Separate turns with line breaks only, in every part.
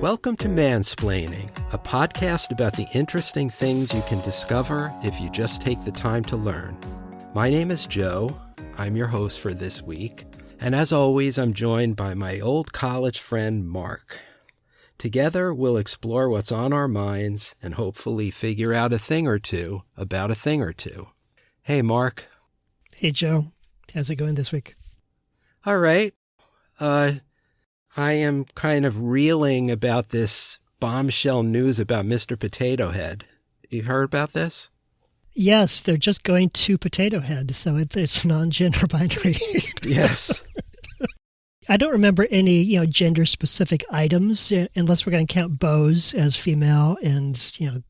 Welcome to Mansplaining, a podcast about the interesting things you can discover if you just take the time to learn. My name is Joe. I'm your host for this week. And as always, I'm joined by my old college friend, Mark. Together, we'll explore what's on our minds and hopefully figure out a thing or two about a thing or two. Hey, Mark.
Hey, Joe. How's it going this week?
All right. I am kind of reeling about this bombshell news about Mr. Potato Head. You heard about this?
Yes, they're just going to Potato Head, so it's non-gender binary.
Yes.
I don't remember any, gender-specific items, unless we're going to count bows as female and,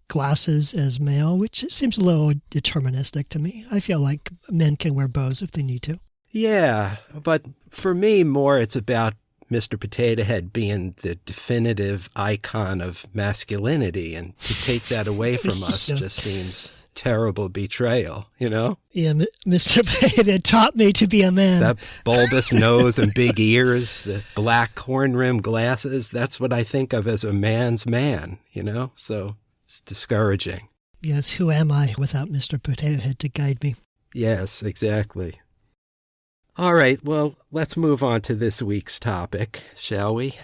glasses as male, which seems a little deterministic to me. I feel like men can wear bows if they need to.
Yeah, but for me, more it's about Mr. Potato Head being the definitive icon of masculinity, and to take that away from us
Yes.
just seems terrible betrayal, you know?
Yeah, Mr. Potato Head taught me to be a man.
That bulbous nose and big ears, the black horn-rimmed glasses, that's what I think of as a man's man, So it's discouraging.
Yes, who am I without Mr. Potato Head to guide me?
Yes, exactly. All right, well, let's move on to this week's topic, shall we?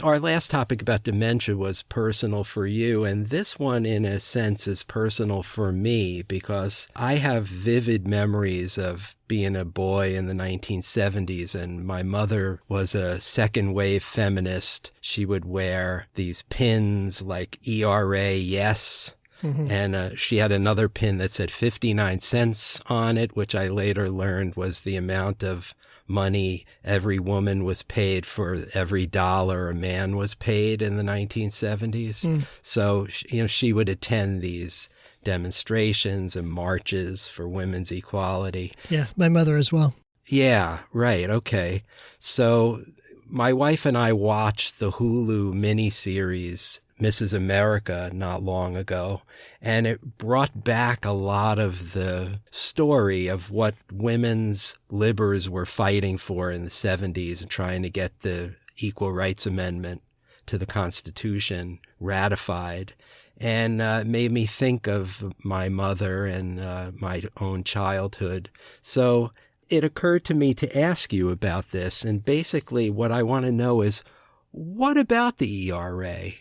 Our last topic about dementia was personal for you, and this one, in a sense, is personal for me because I have vivid memories of being a boy in the 1970s, and my mother was a second-wave feminist. She would wear these pins like ERA, yes. Mm-hmm. And she had another pin that said 59 cents on it, which I later learned was the amount of money every woman was paid for every dollar a man was paid in the 1970s. Mm. So, she would attend these demonstrations and marches for women's equality.
Yeah, my mother as well.
Yeah, right. Okay. So my wife and I watched the Hulu miniseries Mrs. America not long ago, and it brought back a lot of the story of what women's libers were fighting for in the 70s and trying to get the Equal Rights Amendment to the Constitution ratified. And it made me think of my mother and my own childhood. So it occurred to me to ask you about this. And basically what I want to know is, what about the ERA?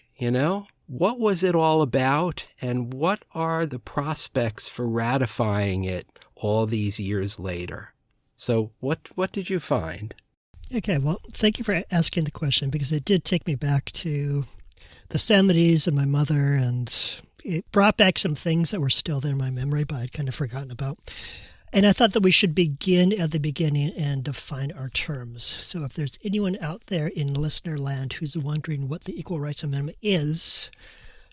What was it all about, and what are the prospects for ratifying it all these years later? So what did you find?
Okay, well, thank you for asking the question, because it did take me back to the 70s and my mother, and it brought back some things that were still there in my memory, but I'd kind of forgotten about. And I thought that we should begin at the beginning and define our terms. So if there's anyone out there in listener land who's wondering what the Equal Rights Amendment is,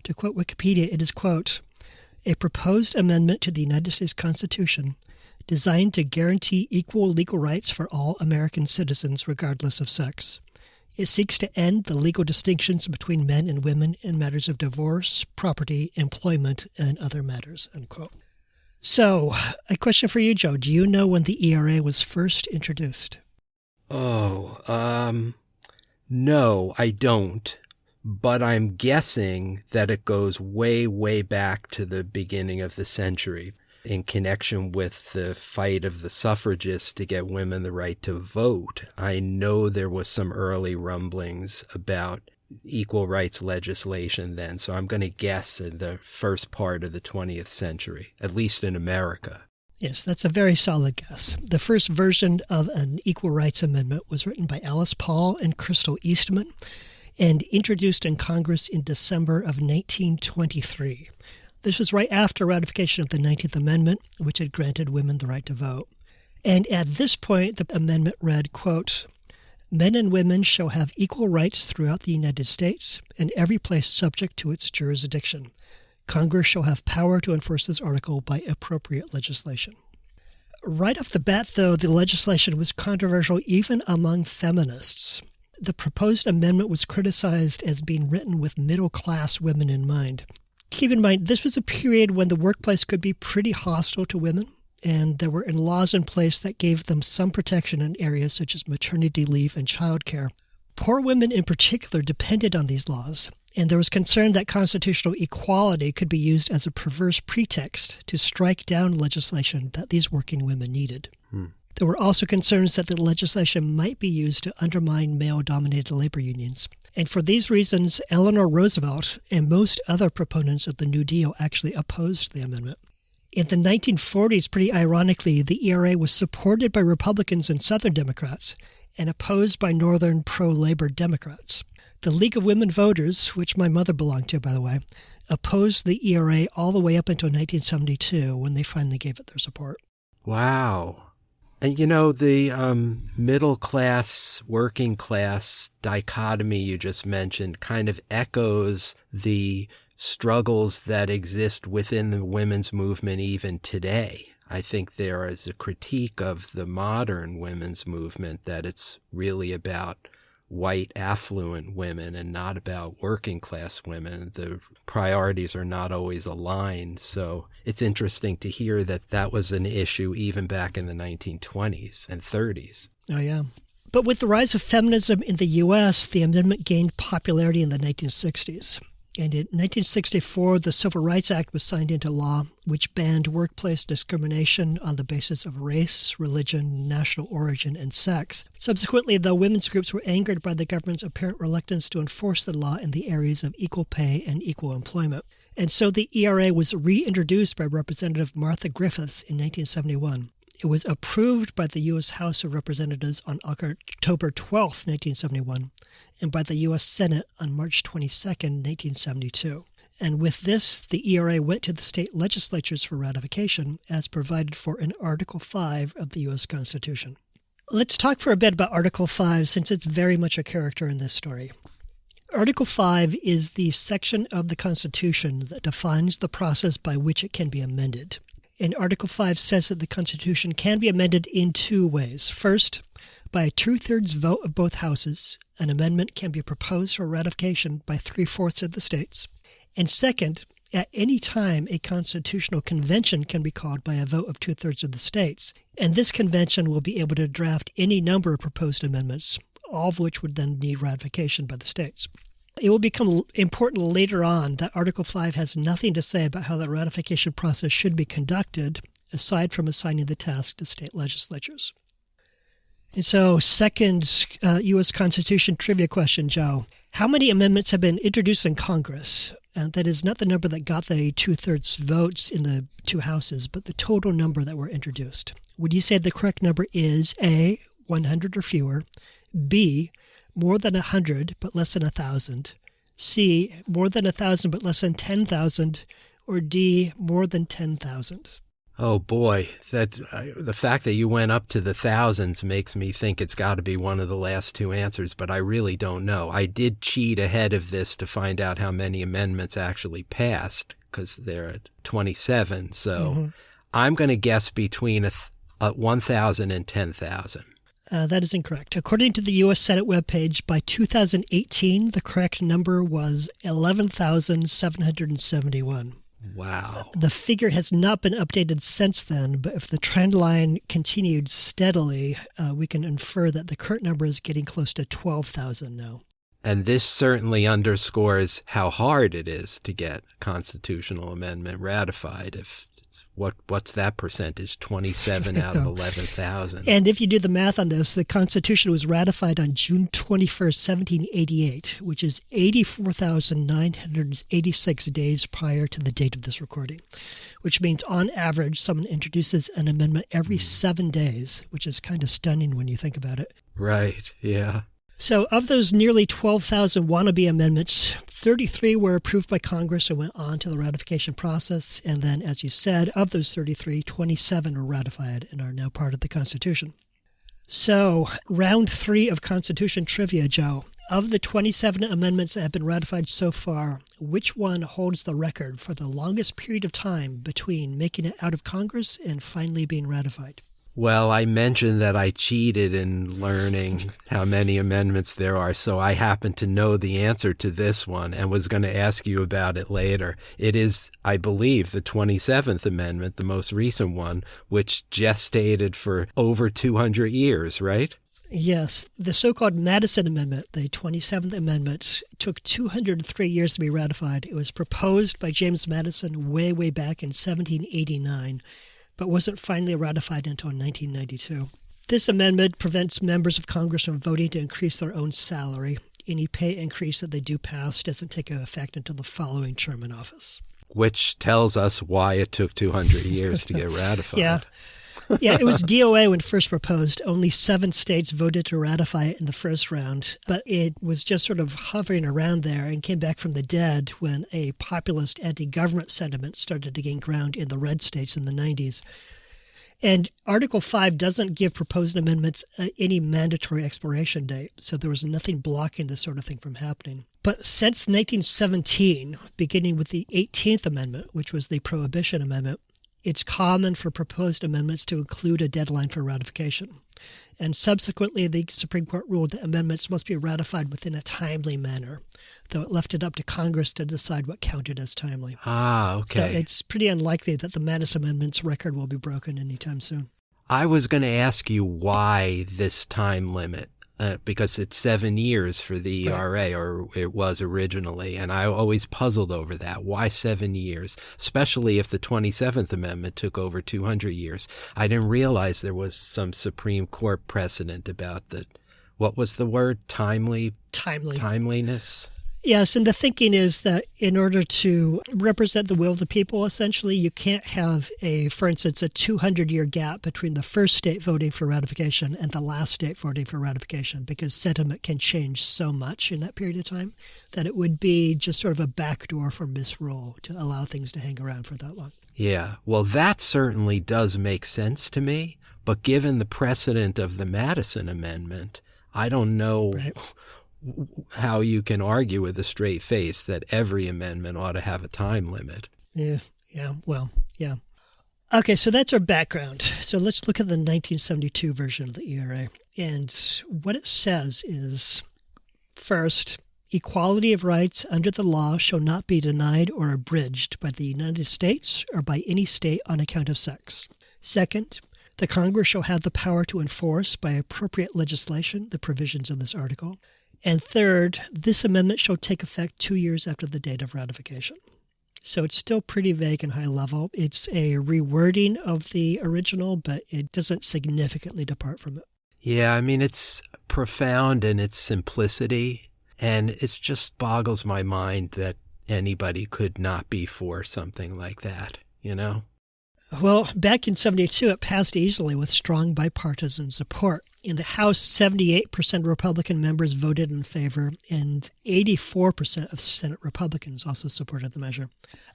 to quote Wikipedia, it is, quote, a proposed amendment to the United States Constitution designed to guarantee equal legal rights for all American citizens regardless of sex. It seeks to end the legal distinctions between men and women in matters of divorce, property, employment, and other matters, unquote. So, a question for you, Joe. Do you know when the ERA was first introduced?
No, I don't. But I'm guessing that it goes way, way back to the beginning of the century in connection with the fight of the suffragists to get women the right to vote. I know there was some early rumblings about equal rights legislation then, so I'm going to guess in the first part of the 20th century, at least in America.
Yes, that's a very solid guess. The first version of an Equal Rights Amendment was written by Alice Paul and Crystal Eastman and introduced in Congress in December of 1923. This was right after ratification of the 19th Amendment, which had granted women the right to vote. And at this point, the amendment read, quote, men and women shall have equal rights throughout the United States and every place subject to its jurisdiction. Congress shall have power to enforce this article by appropriate legislation. Right off the bat, though, the legislation was controversial even among feminists. The proposed amendment was criticized as being written with middle-class women in mind. Keep in mind, this was a period when the workplace could be pretty hostile to women, and there were laws in place that gave them some protection in areas such as maternity leave and childcare. Poor women in particular depended on these laws, and there was concern that constitutional equality could be used as a perverse pretext to strike down legislation that these working women needed. There were also concerns that the legislation might be used to undermine male-dominated labor unions. And for these reasons, Eleanor Roosevelt and most other proponents of the New Deal actually opposed the amendment. In the 1940s, pretty ironically, the ERA was supported by Republicans and Southern Democrats and opposed by Northern pro-labor Democrats. The League of Women Voters, which my mother belonged to, by the way, opposed the ERA all the way up until 1972 when they finally gave it their support.
Wow. And the middle class, working class dichotomy you just mentioned kind of echoes the struggles that exist within the women's movement even today. I think there is a critique of the modern women's movement that it's really about white affluent women and not about working class women. The priorities are not always aligned. So it's interesting to hear that that was an issue even back in the 1920s and 30s.
Oh, yeah. But with the rise of feminism in the U.S., the amendment gained popularity in the 1960s. And in 1964, the Civil Rights Act was signed into law, which banned workplace discrimination on the basis of race, religion, national origin, and sex. Subsequently, the women's groups were angered by the government's apparent reluctance to enforce the law in the areas of equal pay and equal employment. And so the ERA was reintroduced by Representative Martha Griffiths in 1971. It was approved by the U.S. House of Representatives on October 12, 1971, and by the U.S. Senate on March 22, 1972. And with this, the ERA went to the state legislatures for ratification, as provided for in Article 5 of the U.S. Constitution. Let's talk for a bit about Article 5, since it's very much a character in this story. Article 5 is the section of the Constitution that defines the process by which it can be amended. And Article 5 says that the Constitution can be amended in two ways. First, by a two-thirds vote of both houses, an amendment can be proposed for ratification by three-fourths of the states. And second, at any time, a constitutional convention can be called by a vote of two-thirds of the states. And this convention will be able to draft any number of proposed amendments, all of which would then need ratification by the states. It will become important later on that Article 5 has nothing to say about how the ratification process should be conducted, aside from assigning the task to state legislatures. And so, second U.S. Constitution trivia question, Joe. How many amendments have been introduced in Congress? That is not the number that got the two-thirds votes in the two houses, but the total number that were introduced. Would you say the correct number is A, 100 or fewer, B, more than 100 but less than 1,000, C, more than 1,000 but less than 10,000, or D, more than 10,000?
Oh boy, the fact that you went up to the thousands makes me think it's got to be one of the last two answers, but I really don't know. I did cheat ahead of this to find out how many amendments actually passed, because they're at 27. So I'm going to guess between 1,000 and 10,000.
That is incorrect. According to the U.S. Senate webpage, by 2018, the correct number was 11,771.
Wow.
The figure has not been updated since then, but if the trend line continued steadily, we can infer that the current number is getting close to 12,000 now.
And this certainly underscores how hard it is to get a constitutional amendment ratified. If it's, what's that percentage? 27 out of 11,000.
And if you do the math on this, the Constitution was ratified on June 21st, 1788, which is 84,986 days prior to the date of this recording, which means on average someone introduces an amendment every 7 days, which is kind of stunning when you think about it.
Right, yeah.
So of those nearly 12,000 wannabe amendments, 33 were approved by Congress and went on to the ratification process. And then, as you said, of those 33, 27 were ratified and are now part of the Constitution. So, round 3 of Constitution trivia, Joe. Of the 27 amendments that have been ratified so far, which one holds the record for the longest period of time between making it out of Congress and finally being ratified?
Well, I mentioned that I cheated in learning how many amendments there are, so I happen to know the answer to this one and was going to ask you about it later. It is, I believe, the 27th Amendment, the most recent one, which gestated for over 200 years, right?
Yes, the so-called Madison Amendment, the 27th Amendment, took 203 years to be ratified. It was proposed by James Madison way back in 1789, but wasn't finally ratified until 1992. This amendment prevents members of Congress from voting to increase their own salary. Any pay increase that they do pass doesn't take effect until the following term in office.
Which tells us why it took 200 years to get ratified.
Yeah, it was DOA when first proposed. Only 7 states voted to ratify it in the first round, but it was just sort of hovering around there and came back from the dead when a populist anti-government sentiment started to gain ground in the red states in the 90s. And Article 5 doesn't give proposed amendments any mandatory expiration date, so there was nothing blocking this sort of thing from happening. But since 1917, beginning with the 18th Amendment, which was the Prohibition Amendment, it's common for proposed amendments to include a deadline for ratification. And subsequently, the Supreme Court ruled that amendments must be ratified within a timely manner, though it left it up to Congress to decide what counted as timely.
Okay.
So it's pretty unlikely that the Madison Amendment's record will be broken anytime soon.
I was going to ask you why this time limit, because it's 7 years for the ERA, or it was originally, and I always puzzled over that. Why 7 years, especially if the 27th Amendment took over 200 years? I didn't realize there was some Supreme Court precedent about the, what was the word, timeliness?
Yes, and the thinking is that in order to represent the will of the people, essentially, you can't have for instance, a 200-year gap between the first state voting for ratification and the last state voting for ratification, because sentiment can change so much in that period of time that it would be just sort of a backdoor for misrule to allow things to hang around for that long.
Yeah, well, that certainly does make sense to me, but given the precedent of the Madison Amendment, I don't know how you can argue with a straight face that every amendment ought to have a time limit.
Yeah. Okay, so that's our background. So let's look at the 1972 version of the ERA. And what it says is, first, equality of rights under the law shall not be denied or abridged by the United States or by any state on account of sex. Second, the Congress shall have the power to enforce by appropriate legislation the provisions of this article. And third, this amendment shall take effect 2 years after the date of ratification. So it's still pretty vague and high level. It's a rewording of the original, but it doesn't significantly depart from it.
Yeah, I mean, it's profound in its simplicity, and it just boggles my mind that anybody could not be for something like that, you know?
Well, back in 72, it passed easily with strong bipartisan support. In the House, 78% Republican members voted in favor, and 84% of Senate Republicans also supported the measure.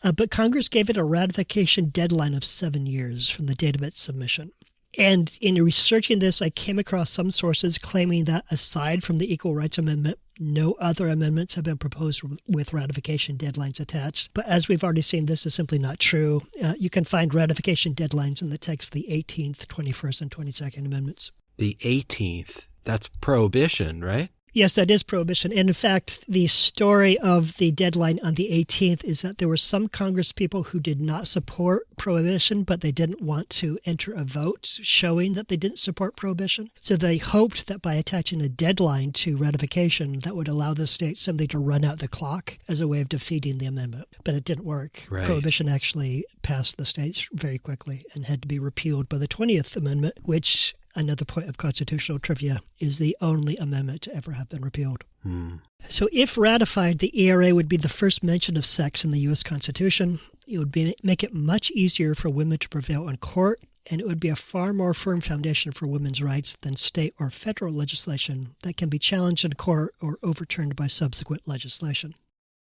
But Congress gave it a ratification deadline of 7 years from the date of its submission. And in researching this, I came across some sources claiming that aside from the Equal Rights Amendment, no other amendments have been proposed with ratification deadlines attached. But as we've already seen, this is simply not true. You can find ratification deadlines in the text of the 18th, 21st, and 22nd Amendments.
The 18th, that's prohibition, right?
Yes, that is prohibition. And in fact, the story of the deadline on the 18th is that there were some Congress people who did not support prohibition, but they didn't want to enter a vote showing that they didn't support prohibition. So they hoped that by attaching a deadline to ratification, that would allow the state simply to run out the clock as a way of defeating the amendment. But it didn't work.
Right.
Prohibition actually passed the states very quickly and had to be repealed by the 20th Amendment, which, another point of constitutional trivia, is the only amendment to ever have been repealed. So if ratified, the ERA would be the first mention of sex in the U.S. Constitution. It would make it much easier for women to prevail in court, and it would be a far more firm foundation for women's rights than state or federal legislation that can be challenged in court or overturned by subsequent legislation.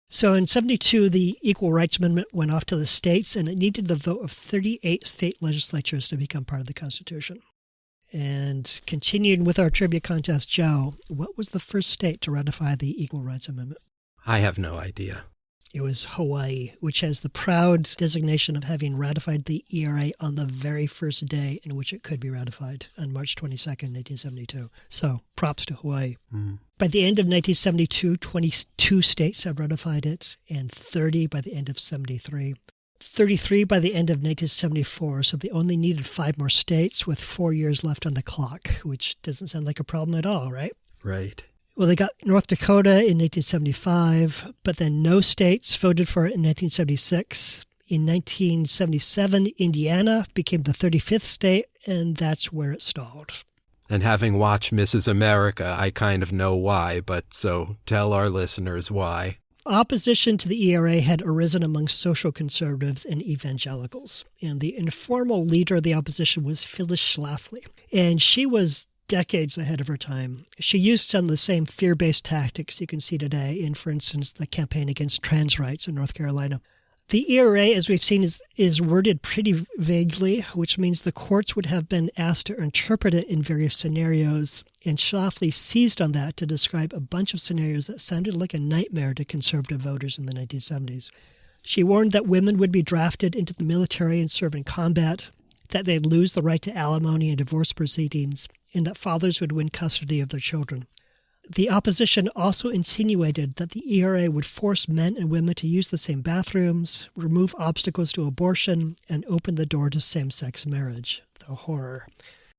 So in 72, the Equal Rights Amendment went off to the states, and it needed the vote of 38 state legislatures to become part of the Constitution. And continuing with our trivia contest, Joe, what was the first state to ratify the Equal Rights Amendment?
I have no idea.
It was Hawaii, which has the proud designation of having ratified the ERA on the very first day in which it could be ratified, on March 22nd, 1972. So props to Hawaii. By the end of 1972, 22 states had ratified it, and 30 by the end of 73. 33 by the end of 1974, so they only needed 5 more states with 4 years left on the clock, which doesn't sound like a problem at all, right?
Right.
Well, they got North Dakota in 1975, but then no states voted for it in 1976. In 1977, Indiana became the 35th state, and that's where it stalled.
And having watched Mrs. America, I kind of know why, but so tell our listeners why.
Opposition to the ERA had arisen among social conservatives and evangelicals, and the informal leader of the opposition was Phyllis Schlafly, and she was decades ahead of her time. She used some of the same fear-based tactics you can see today in, for instance, the campaign against trans rights in North Carolina. The ERA, as we've seen, is worded pretty vaguely, which means the courts would have been asked to interpret it in various scenarios, and Schlafly seized on that to describe a bunch of scenarios that sounded like a nightmare to conservative voters in the 1970s. She warned that women would be drafted into the military and serve in combat, that they'd lose the right to alimony and divorce proceedings, and that fathers would win custody of their children. The opposition also insinuated that the ERA would force men and women to use the same bathrooms, remove obstacles to abortion, and open the door to same-sex marriage. The horror.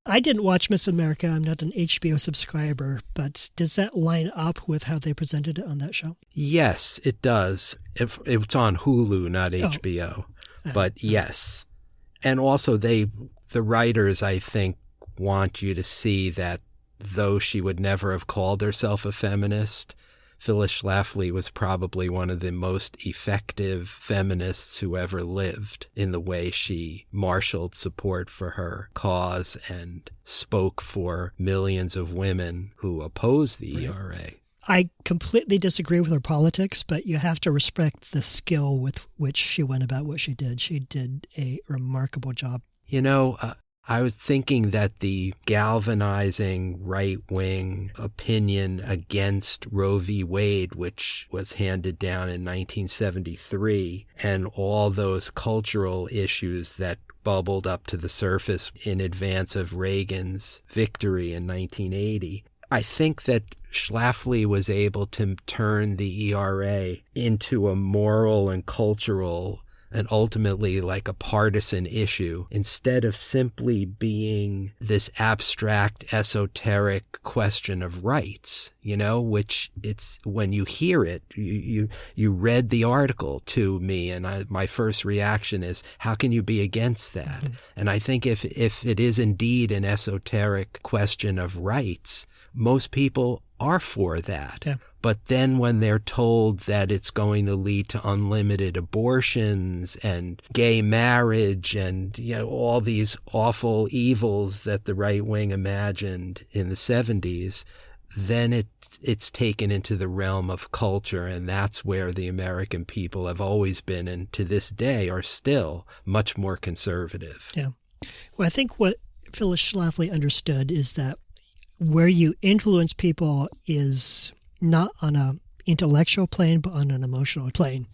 I didn't watch Miss America. I'm not an HBO subscriber, but does that line up with how they presented it on that show?
Yes, it does. It's on Hulu, not HBO. But yes. And also the writers, I think, want you to see that though she would never have called herself a feminist, Phyllis Schlafly was probably one of the most effective feminists who ever lived in the way she marshaled support for her cause and spoke for millions of women who opposed the ERA.
I completely disagree with her politics, but you have to respect the skill with which she went about what she did. She did a remarkable job.
You know, I was thinking that the galvanizing right-wing opinion against Roe v. Wade, which was handed down in 1973, and all those cultural issues that bubbled up to the surface in advance of Reagan's victory in 1980, I think that Schlafly was able to turn the ERA into a moral and cultural and ultimately like a partisan issue, instead of simply being this abstract, esoteric question of rights, you know, which it's, when you hear it, you read the article to me, and my first reaction is, how can you be against that? Mm-hmm. And I think if it is indeed an esoteric question of rights, most people are for that. Yeah. But then when they're told that it's going to lead to unlimited abortions and gay marriage and, you know, all these awful evils that the right wing imagined in the 70s, then it's taken into the realm of culture, and that's where the American people have always been, and to this day are still much more conservative.
Yeah. Well, I think what Phyllis Schlafly understood is that where you influence people is not on an intellectual plane, but on an emotional plane.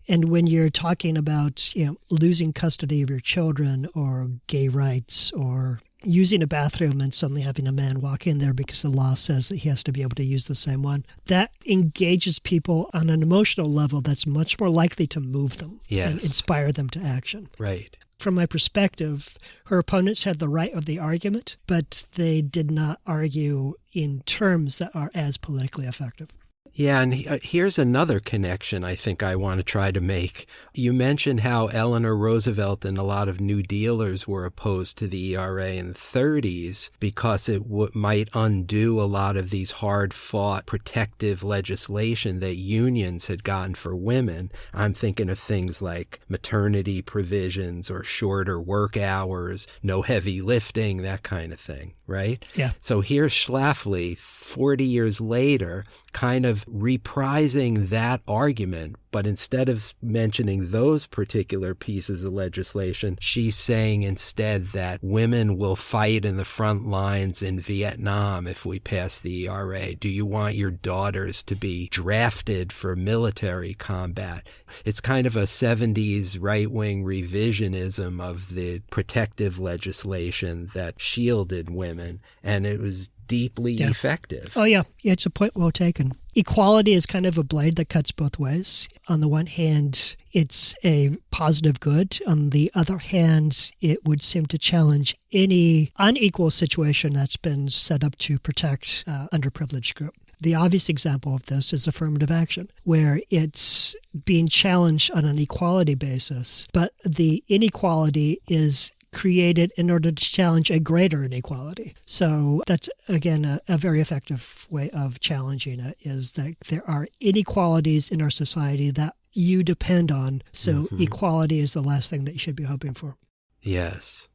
And when you're talking about, you know, losing custody of your children or gay rights or using a bathroom and suddenly having a man walk in there because the law says that he has to be able to use the same one, that engages people on an emotional level that's much more likely to move them and inspire them to action.
Right.
From my perspective, her opponents had the right of the argument, but they did not argue in terms that are as politically effective.
Yeah, and here's another connection I think I want to try to make. You mentioned how Eleanor Roosevelt and a lot of New Dealers were opposed to the ERA in the 30s because it might undo a lot of these hard-fought protective legislation that unions had gotten for women. I'm thinking of things like maternity provisions or shorter work hours, no heavy lifting, that kind of thing, right?
Yeah.
So here's Schlafly, 40 years later, kind of reprising that argument, but instead of mentioning those particular pieces of legislation, she's saying instead that women will fight in the front lines in Vietnam if we pass the ERA. Do you want your daughters to be drafted for military combat? It's kind of a 70s right-wing revisionism of the protective legislation that shielded women, and it was deeply effective.
Oh, yeah. It's a point well taken. Equality is kind of a blade that cuts both ways. On the one hand, it's a positive good. On the other hand, it would seem to challenge any unequal situation that's been set up to protect underprivileged group. The obvious example of this is affirmative action, where it's being challenged on an equality basis, but the inequality is created in order to challenge a greater inequality. So that's, again, a very effective way of challenging it, is that there are inequalities in our society that you depend on. So equality is the last thing that you should be hoping for.
Yes.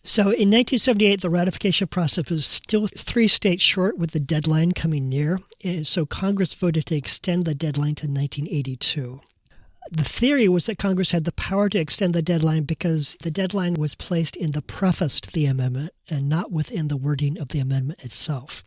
So in 1978, the ratification process was still 3 states short, with the deadline coming near. So Congress voted to extend the deadline to 1982. The theory was that Congress had the power to extend the deadline because the deadline was placed in the preface to the amendment and not within the wording of the amendment itself.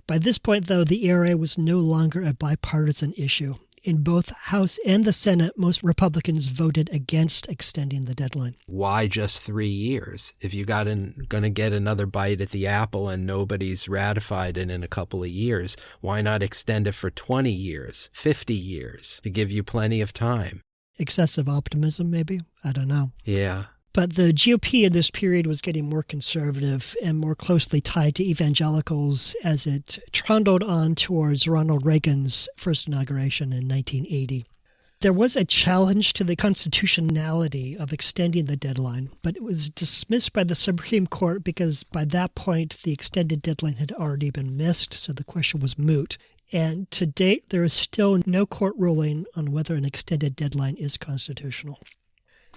By this point, though, the ERA was no longer a bipartisan issue. In both the House and the Senate, most Republicans voted against extending the deadline.
Why just 3 years? If you going to get another bite at the apple and nobody's ratified it in a couple of years, why not extend it for 20 years, 50 years, to give you plenty of time?
Excessive optimism, maybe? I don't know.
Yeah.
But the GOP in this period was getting more conservative and more closely tied to evangelicals as it trundled on towards Ronald Reagan's first inauguration in 1980. There was a challenge to the constitutionality of extending the deadline, but it was dismissed by the Supreme Court because by that point the extended deadline had already been missed, so the question was moot. And to date, there is still no court ruling on whether an extended deadline is constitutional.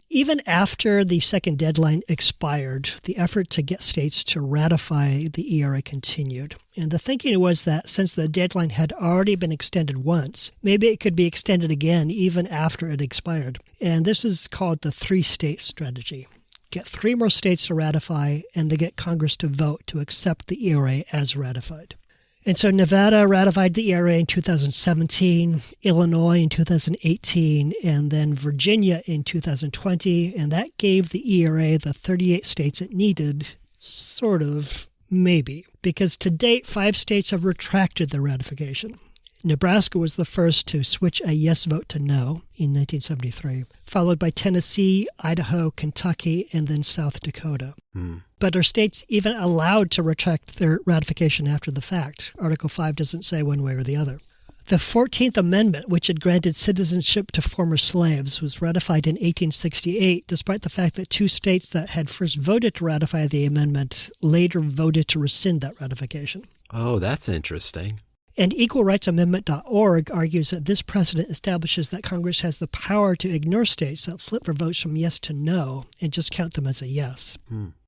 Even after the second deadline expired, the effort to get states to ratify the ERA continued. And the thinking was that since the deadline had already been extended once, maybe it could be extended again even after it expired. And this is called the 3-state strategy. Get 3 more states to ratify, and they get Congress to vote to accept the ERA as ratified. And so Nevada ratified the ERA in 2017, Illinois in 2018, and then Virginia in 2020, and that gave the ERA the 38 states it needed, sort of, maybe, because to date 5 states have retracted their ratification. Nebraska was the first to switch a yes vote to no in 1973, followed by Tennessee, Idaho, Kentucky, and then South Dakota. But are states even allowed to retract their ratification after the fact? Article 5 doesn't say one way or the other. The 14th Amendment, which had granted citizenship to former slaves, was ratified in 1868, despite the fact that 2 states that had first voted to ratify the amendment later voted to rescind that ratification.
Oh, that's interesting.
And equalrightsamendment.org argues that this precedent establishes that Congress has the power to ignore states that flip their votes from yes to no and just count them as a yes.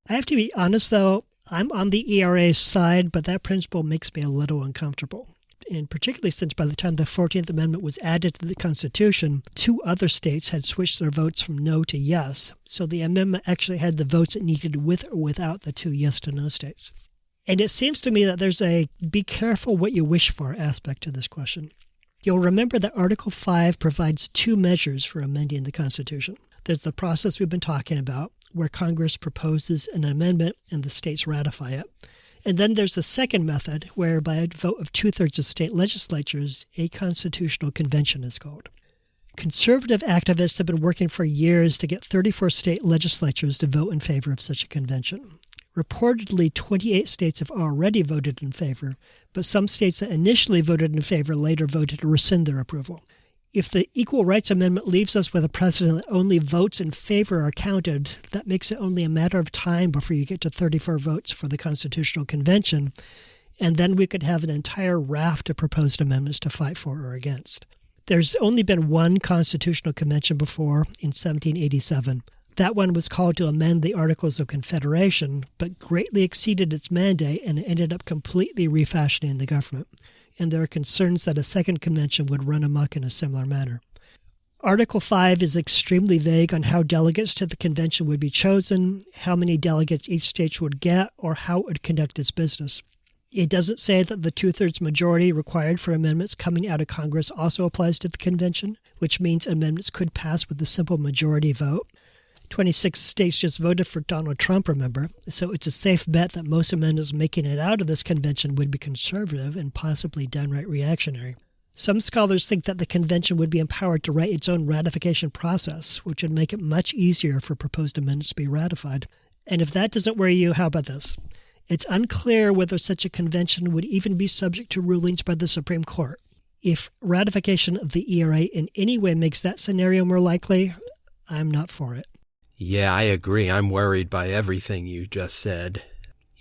I have to be honest, though, I'm on the ERA's side, but that principle makes me a little uncomfortable. And particularly since by the time the 14th Amendment was added to the Constitution, 2 other states had switched their votes from no to yes. So the amendment actually had the votes it needed with or without the 2 yes to no states. And it seems to me that there's a be careful what you wish for aspect to this question. You'll remember that Article 5 provides 2 measures for amending the Constitution. There's the process we've been talking about, where Congress proposes an amendment and the states ratify it. And then there's the second method, where by a vote of 2/3 of state legislatures, a constitutional convention is called. Conservative activists have been working for years to get 34 state legislatures to vote in favor of such a convention. Reportedly, 28 states have already voted in favor, but some states that initially voted in favor later voted to rescind their approval. If the Equal Rights Amendment leaves us with a precedent that only votes in favor are counted, that makes it only a matter of time before you get to 34 votes for the Constitutional Convention, and then we could have an entire raft of proposed amendments to fight for or against. There's only been one Constitutional Convention before, in 1787. That one was called to amend the Articles of Confederation, but greatly exceeded its mandate and ended up completely refashioning the government. And there are concerns that a second convention would run amok in a similar manner. Article 5 is extremely vague on how delegates to the convention would be chosen, how many delegates each state would get, or how it would conduct its business. It doesn't say that the 2/3 majority required for amendments coming out of Congress also applies to the convention, which means amendments could pass with a simple majority vote. 26 states just voted for Donald Trump, remember, so it's a safe bet that most amendments making it out of this convention would be conservative and possibly downright reactionary. Some scholars think that the convention would be empowered to write its own ratification process, which would make it much easier for proposed amendments to be ratified. And if that doesn't worry you, how about this? It's unclear whether such a convention would even be subject to rulings by the Supreme Court. If ratification of the ERA in any way makes that scenario more likely, I'm not for it.
Yeah, I agree. I'm worried by everything you just said.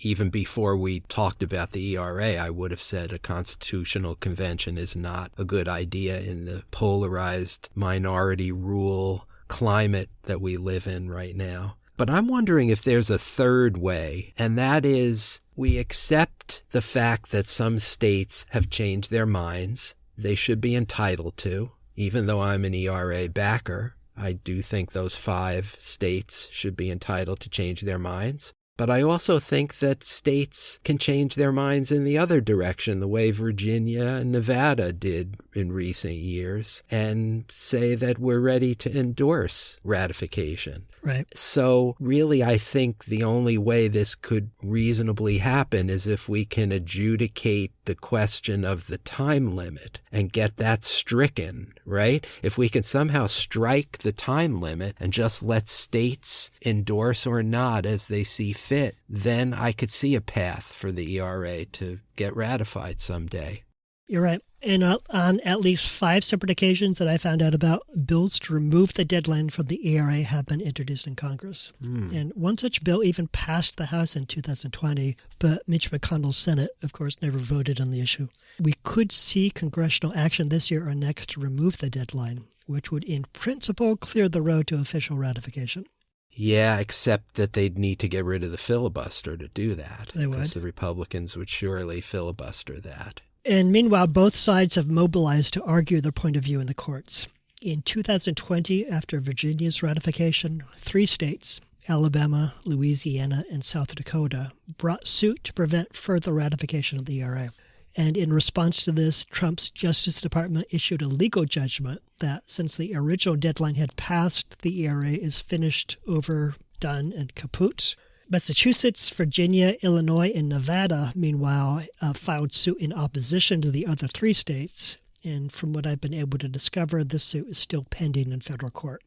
Even before we talked about the ERA, I would have said a constitutional convention is not a good idea in the polarized minority rule climate that we live in right now. But I'm wondering if there's a third way, and that is we accept the fact that some states have changed their minds. They should be entitled to. Even though I'm an ERA backer, I do think those 5 states should be entitled to change their minds. But I also think that states can change their minds in the other direction, the way Virginia and Nevada did in recent years, and say that we're ready to endorse ratification.
Right.
So really, I think the only way this could reasonably happen is if we can adjudicate the question of the time limit and get that stricken, right? If we can somehow strike the time limit and just let states endorse or not as they see fit, then I could see a path for the ERA to get ratified someday.
You're right. And on at least 5 separate occasions that I found out about, bills to remove the deadline from the ERA have been introduced in Congress. And one such bill even passed the House in 2020, but Mitch McConnell's Senate, of course, never voted on the issue. We could see congressional action this year or next to remove the deadline, which would in principle clear the road to official ratification.
Yeah, except that they'd need to get rid of the filibuster to do that.
They would.
Because the Republicans would surely filibuster that.
And meanwhile, both sides have mobilized to argue their point of view in the courts. In 2020, after Virginia's ratification, 3 states, Alabama, Louisiana, and South Dakota, brought suit to prevent further ratification of the ERA. And in response to this, Trump's Justice Department issued a legal judgment that since the original deadline had passed, the ERA is finished, over, done, and kaput. Massachusetts, Virginia, Illinois, and Nevada, meanwhile, filed suit in opposition to the other 3 states. And from what I've been able to discover, this suit is still pending in federal court.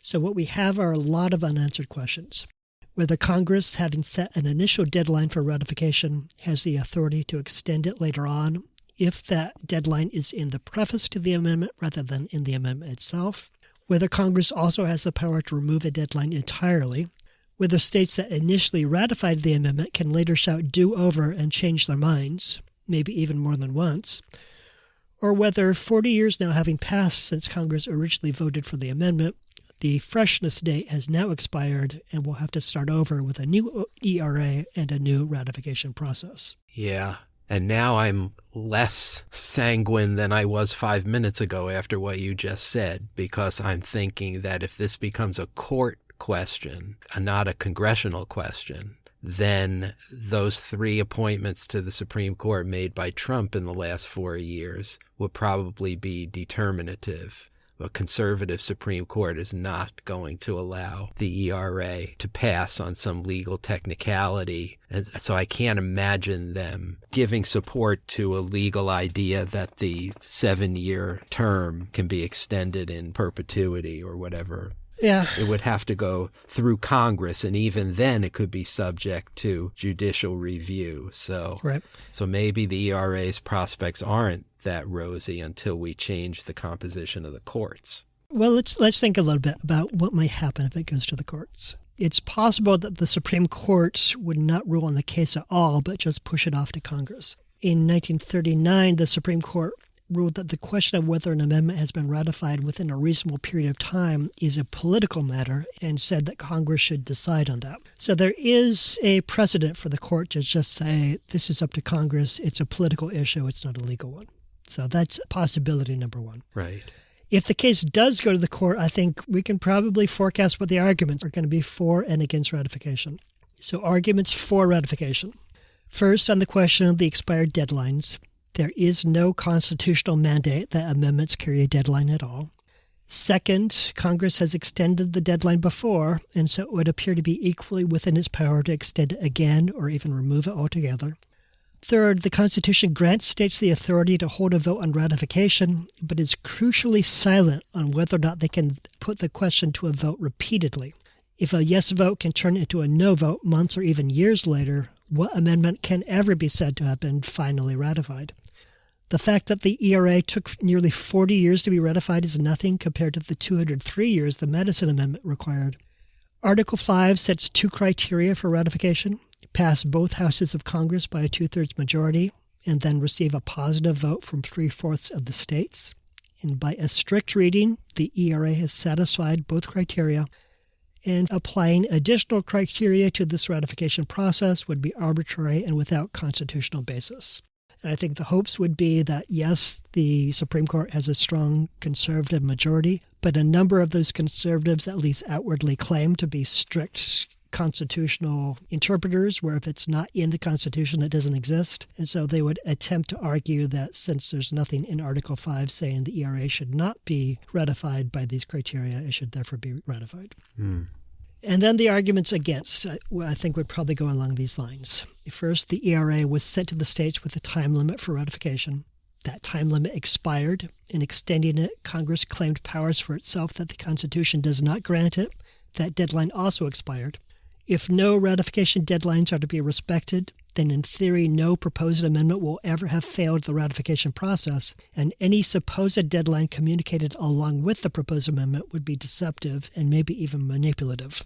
So what we have are a lot of unanswered questions. Whether Congress, having set an initial deadline for ratification, has the authority to extend it later on, if that deadline is in the preface to the amendment rather than in the amendment itself. Whether Congress also has the power to remove a deadline entirely. Whether states that initially ratified the amendment can later shout do-over and change their minds, maybe even more than once, or whether 40 years now having passed since Congress originally voted for the amendment, the freshness date has now expired and we'll have to start over with a new ERA and a new ratification process.
Yeah, and now I'm less sanguine than I was 5 minutes ago after what you just said, because I'm thinking that if this becomes a court question, not a congressional question, then those 3 appointments to the Supreme Court made by Trump in the last 4 years would probably be determinative. A conservative Supreme Court is not going to allow the ERA to pass on some legal technicality. And so I can't imagine them giving support to a legal idea that the 7-year term can be extended in perpetuity or whatever.
Yeah.
It would have to go through Congress, and even then it could be subject to judicial review. So maybe the ERA's prospects aren't that rosy until we change the composition of the courts.
Well, let's think a little bit about what might happen if it goes to the courts. It's possible that the Supreme Court would not rule on the case at all, but just push it off to Congress. In 1939, the Supreme Court ruled that the question of whether an amendment has been ratified within a reasonable period of time is a political matter and said that Congress should decide on that. So there is a precedent for the court to just say, this is up to Congress, it's a political issue, it's not a legal one. So that's possibility number 1.
Right.
If the case does go to the court, I think we can probably forecast what the arguments are going to be for and against ratification. So arguments for ratification. First, on the question of the expired deadlines, there is no constitutional mandate that amendments carry a deadline at all. Second, Congress has extended the deadline before, and so it would appear to be equally within its power to extend it again or even remove it altogether. Third, the Constitution grants states the authority to hold a vote on ratification, but is crucially silent on whether or not they can put the question to a vote repeatedly. If a yes vote can turn into a no vote months or even years later, what amendment can ever be said to have been finally ratified? The fact that the ERA took nearly 40 years to be ratified is nothing compared to the 203 years the Madison Amendment required. Article 5 sets 2 criteria for ratification: pass both houses of Congress by a 2/3 majority, and then receive a positive vote from 3/4 of the states. And by a strict reading, the ERA has satisfied both criteria, and applying additional criteria to this ratification process would be arbitrary and without constitutional basis. And I think the hopes would be that, yes, the Supreme Court has a strong conservative majority, but a number of those conservatives at least outwardly claim to be strict constitutional interpreters, where if it's not in the Constitution, it doesn't exist. And so they would attempt to argue that since there's nothing in Article 5 saying the ERA should not be ratified by these criteria, it should therefore be ratified. And then the arguments against, I think, would probably go along these lines. First, the ERA was sent to the states with a time limit for ratification. That time limit expired. In extending it, Congress claimed powers for itself that the Constitution does not grant it. That deadline also expired. If no ratification deadlines are to be respected, then in theory no proposed amendment will ever have failed the ratification process, and any supposed deadline communicated along with the proposed amendment would be deceptive and maybe even manipulative.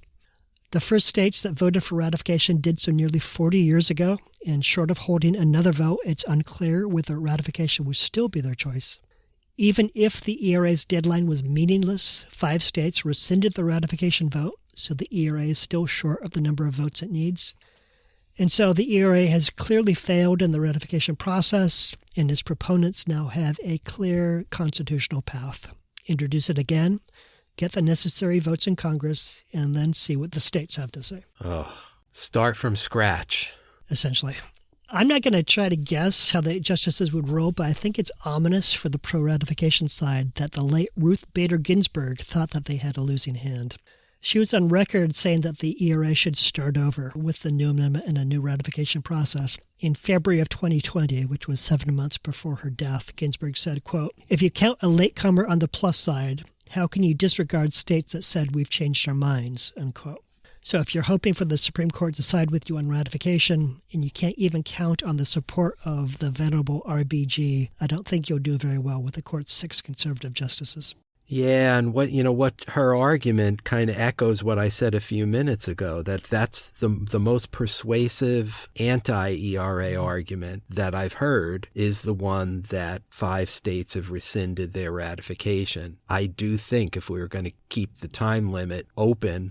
The first states that voted for ratification did so nearly 40 years ago, and short of holding another vote, it's unclear whether ratification would still be their choice. Even if the ERA's deadline was meaningless, 5 states rescinded the ratification vote, so the ERA is still short of the number of votes it needs. And so the ERA has clearly failed in the ratification process, and its proponents now have a clear constitutional path. Introduce it again, get the necessary votes in Congress, and then see what the states have to say.
Oh, start from scratch.
Essentially. I'm not going to try to guess how the justices would rule, but I think it's ominous for the pro-ratification side that the late Ruth Bader Ginsburg thought that they had a losing hand. She was on record saying that the ERA should start over with the new amendment and a new ratification process. In February of 2020, which was 7 months before her death, Ginsburg said, quote, "If you count a latecomer on the plus side, how can you disregard states that said we've changed our minds?" Unquote. So if you're hoping for the Supreme Court to side with you on ratification and you can't even count on the support of the venerable RBG, I don't think you'll do very well with the court's 6 conservative justices.
Yeah, and what her argument kind of echoes what I said a few minutes ago, that's the most persuasive anti-ERA argument that I've heard is the one that 5 states have rescinded their ratification. I do think if we were going to keep the time limit open,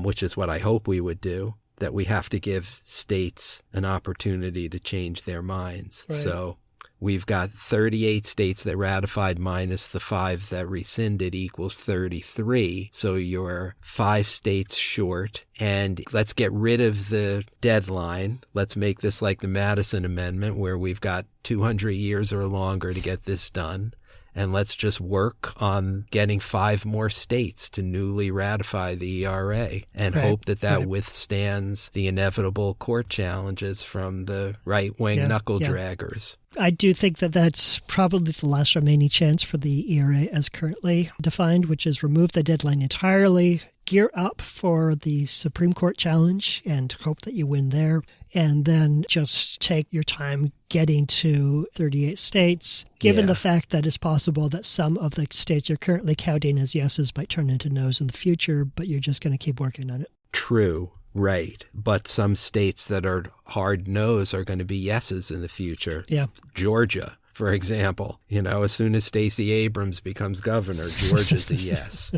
which is what I hope we would do, that we have to give states an opportunity to change their minds.
Right.
So we've got 38 states that ratified minus the 5 that rescinded equals 33. So you're 5 states short. And let's get rid of the deadline. Let's make this like the Madison Amendment where we've got 200 years or longer to get this done. And let's just work on getting 5 more states to newly ratify the ERA and hope that withstands the inevitable court challenges from the right-wing knuckle-draggers.
I do think that that's probably the last remaining chance for the ERA as currently defined, which is remove the deadline entirely, gear up for the Supreme Court challenge and hope that you win there, and then just take your time getting to 38 states, given the fact that it's possible that some of the states you're currently counting as yeses might turn into nos in the future, but you're just going to keep working on it.
True. Right. But some states that are hard no's are going to be yeses in the future.
Yeah.
Georgia, for example. As soon as Stacey Abrams becomes governor, Georgia's a yes.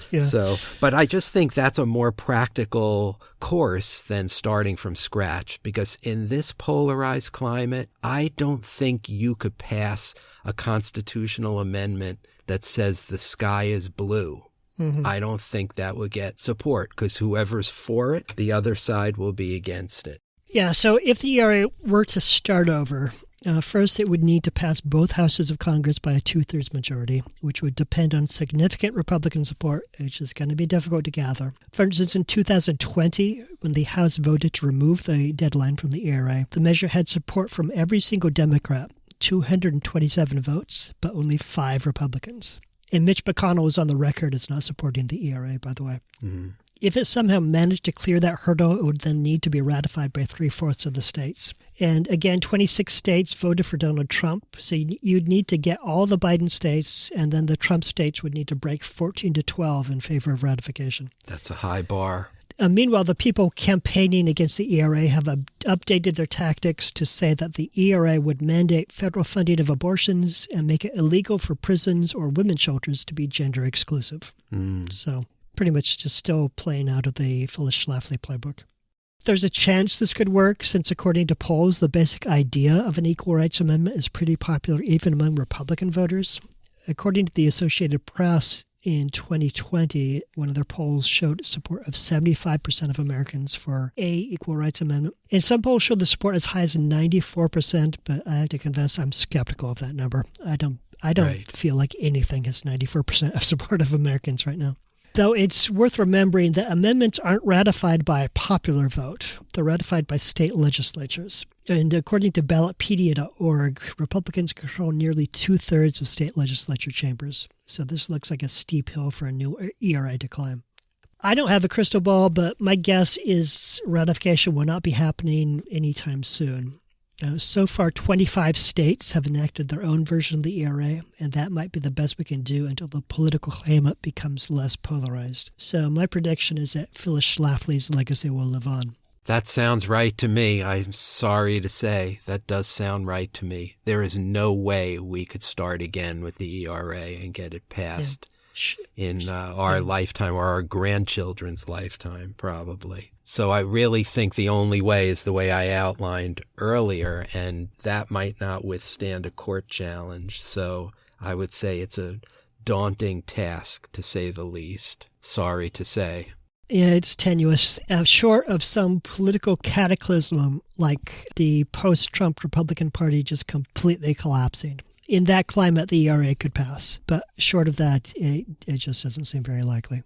Yeah.
So, but I just think that's a more practical course than starting from scratch, because in this polarized climate, I don't think you could pass a constitutional amendment that says the sky is blue. Mm-hmm. I don't think that would get support, because whoever's for it, the other side will be against it.
Yeah, so if the ERA were to start over, First, it would need to pass both houses of Congress by a two-thirds majority, which would depend on significant Republican support, which is going to be difficult to gather. For instance, in 2020, when the House voted to remove the deadline from the ERA, the measure had support from every single Democrat, 227 votes, but only 5 Republicans. And Mitch McConnell is on the record as not supporting the ERA, by the way.
Mm-hmm.
If it somehow managed to clear that hurdle, it would then need to be ratified by 3/4 of the states. And again, 26 states voted for Donald Trump, so you'd need to get all the Biden states, and then the Trump states would need to break 14 to 12 in favor of ratification.
That's a high bar.
Meanwhile, the people campaigning against the ERA have updated their tactics to say that the ERA would mandate federal funding of abortions and make it illegal for prisons or women's shelters to be gender exclusive. So pretty much just still playing out of the Phyllis-Schlafly playbook. There's a chance this could work since, according to polls, the basic idea of an equal rights amendment is pretty popular even among Republican voters. According to the Associated Press, in 2020, one of their polls showed support of 75% of Americans for a equal rights amendment. And some polls showed the support as high as 94%, but I have to confess I'm skeptical of that number. I don't feel like anything has 94% of support of Americans right now. Though it's worth remembering that amendments aren't ratified by a popular vote. They're ratified by state legislatures. And according to ballotpedia.org, Republicans control nearly 2/3 of state legislature chambers. So this looks like a steep hill for a new ERA to climb. I don't have a crystal ball, but my guess is ratification will not be happening anytime soon. So far, 25 states have enacted their own version of the ERA, and that might be the best we can do until the political climate becomes less polarized. So my prediction is that Phyllis Schlafly's legacy will live on.
That sounds right to me. I'm sorry to say, that does sound right to me. There is no way we could start again with the ERA and get it passed in our lifetime or our grandchildren's lifetime, probably. So I really think the only way is the way I outlined earlier, and that might not withstand a court challenge. So I would say it's a daunting task, to say the least. Sorry to say.
Yeah, it's tenuous. Short of some political cataclysm like the post-Trump Republican Party just completely collapsing. In that climate, the ERA could pass. But short of that, it just doesn't seem very likely.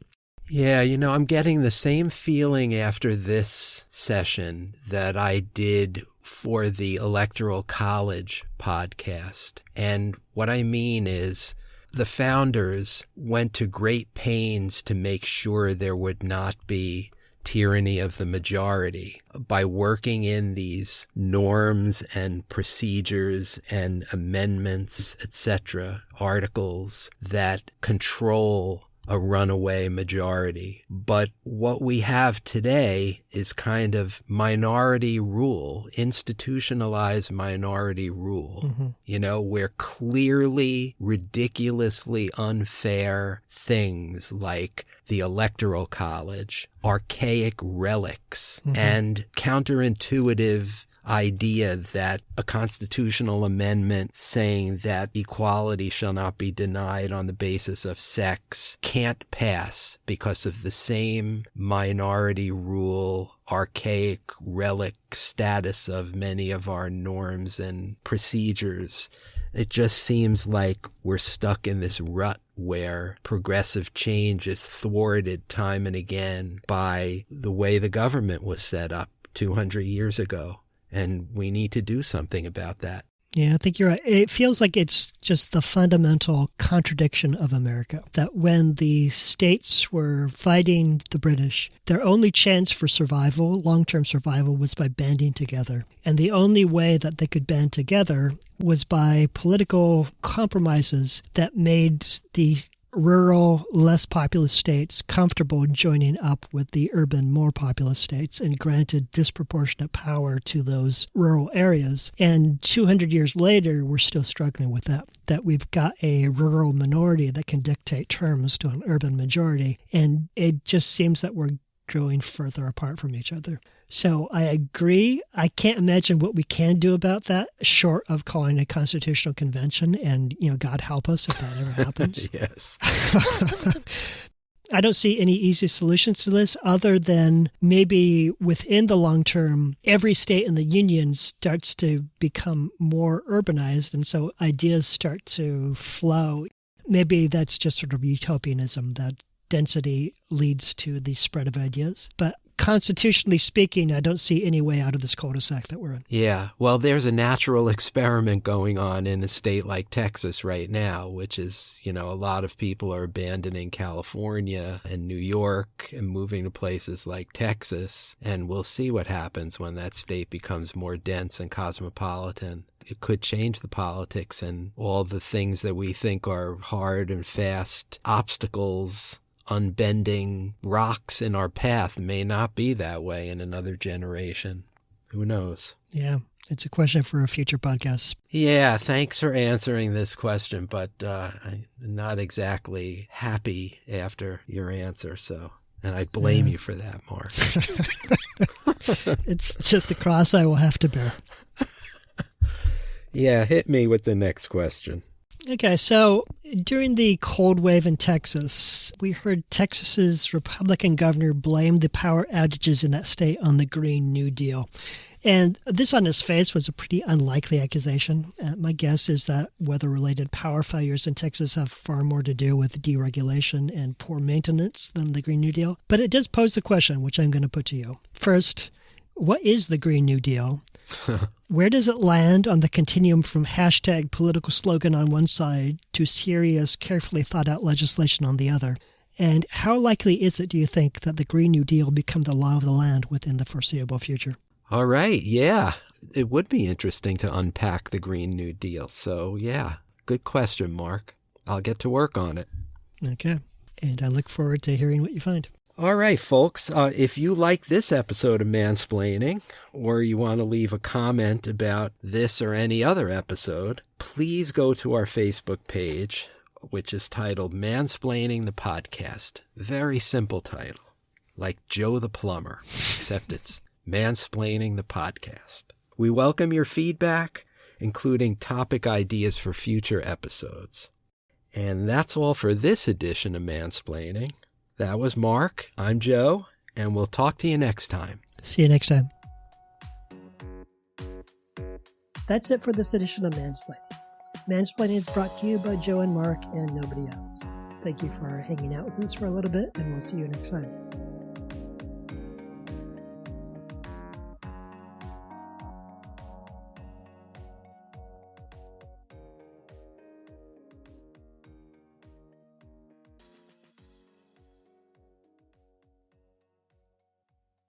Yeah, I'm getting the same feeling after this session that I did for the Electoral College podcast. And what I mean is the founders went to great pains to make sure there would not be tyranny of the majority by working in these norms and procedures and amendments, etc., articles that control a runaway majority. But what we have today is kind of minority rule, institutionalized minority rule, where clearly ridiculously unfair things like the Electoral College, archaic relics, and counterintuitive idea that a constitutional amendment saying that equality shall not be denied on the basis of sex can't pass because of the same minority rule, archaic relic status of many of our norms and procedures. It just seems like we're stuck in this rut where progressive change is thwarted time and again by the way the government was set up 200 years ago. And we need to do something about that.
Yeah, I think you're right. It feels like it's just the fundamental contradiction of America, that when the states were fighting the British, their only chance for survival, long-term survival, was by banding together. And the only way that they could band together was by political compromises that made the rural, less populous states comfortable joining up with the urban, more populous states and granted disproportionate power to those rural areas. And 200 years later, we're still struggling with that we've got a rural minority that can dictate terms to an urban majority. And it just seems that we're growing further apart from each other. So I agree. I can't imagine what we can do about that short of calling a constitutional convention, and, God help us if that ever happens.
Yes.
I don't see any easy solutions to this other than maybe within the long term, every state in the union starts to become more urbanized, and so ideas start to flow. Maybe that's just sort of utopianism, that density leads to the spread of ideas. But constitutionally speaking, I don't see any way out of this cul-de-sac that we're in.
Yeah, well, there's a natural experiment going on in a state like Texas right now, which is, a lot of people are abandoning California and New York and moving to places like Texas. And we'll see what happens when that state becomes more dense and cosmopolitan. It could change the politics, and all the things that we think are hard and fast obstacles, unbending rocks in our path may not be that way in another generation. Who knows?
Yeah, it's a question for a future podcast.
Yeah, thanks for answering this question, but I'm not exactly happy after your answer, and I blame you for that, Mark.
It's just a cross I will have to bear.
Yeah, hit me with the next question.
Okay, so during the cold wave in Texas, we heard Texas's Republican governor blame the power outages in that state on the Green New Deal. And this on its face was a pretty unlikely accusation. My guess is that weather-related power failures in Texas have far more to do with deregulation and poor maintenance than the Green New Deal. But it does pose the question, which I'm going to put to you. First, what is the Green New Deal? Where does it land on the continuum from hashtag political slogan on one side to serious, carefully thought out legislation on the other? And how likely is it, do you think, that the Green New Deal become the law of the land within the foreseeable future?
All right. Yeah, it would be interesting to unpack the Green New Deal. So, yeah, good question, Mark. I'll get to work on it.
Okay. And I look forward to hearing what you find.
All right, folks, if you like this episode of Mansplaining, or you want to leave a comment about this or any other episode, please go to our Facebook page, which is titled Mansplaining the Podcast. Very simple title, like Joe the Plumber, except it's Mansplaining the Podcast. We welcome your feedback, including topic ideas for future episodes. And that's all for this edition of Mansplaining. That was Mark. I'm Joe, and we'll talk to you next time.
See you next time. That's it for this edition of Mansplaining. Mansplaining is brought to you by Joe and Mark and nobody else. Thank you for hanging out with us for a little bit, and we'll see you next time.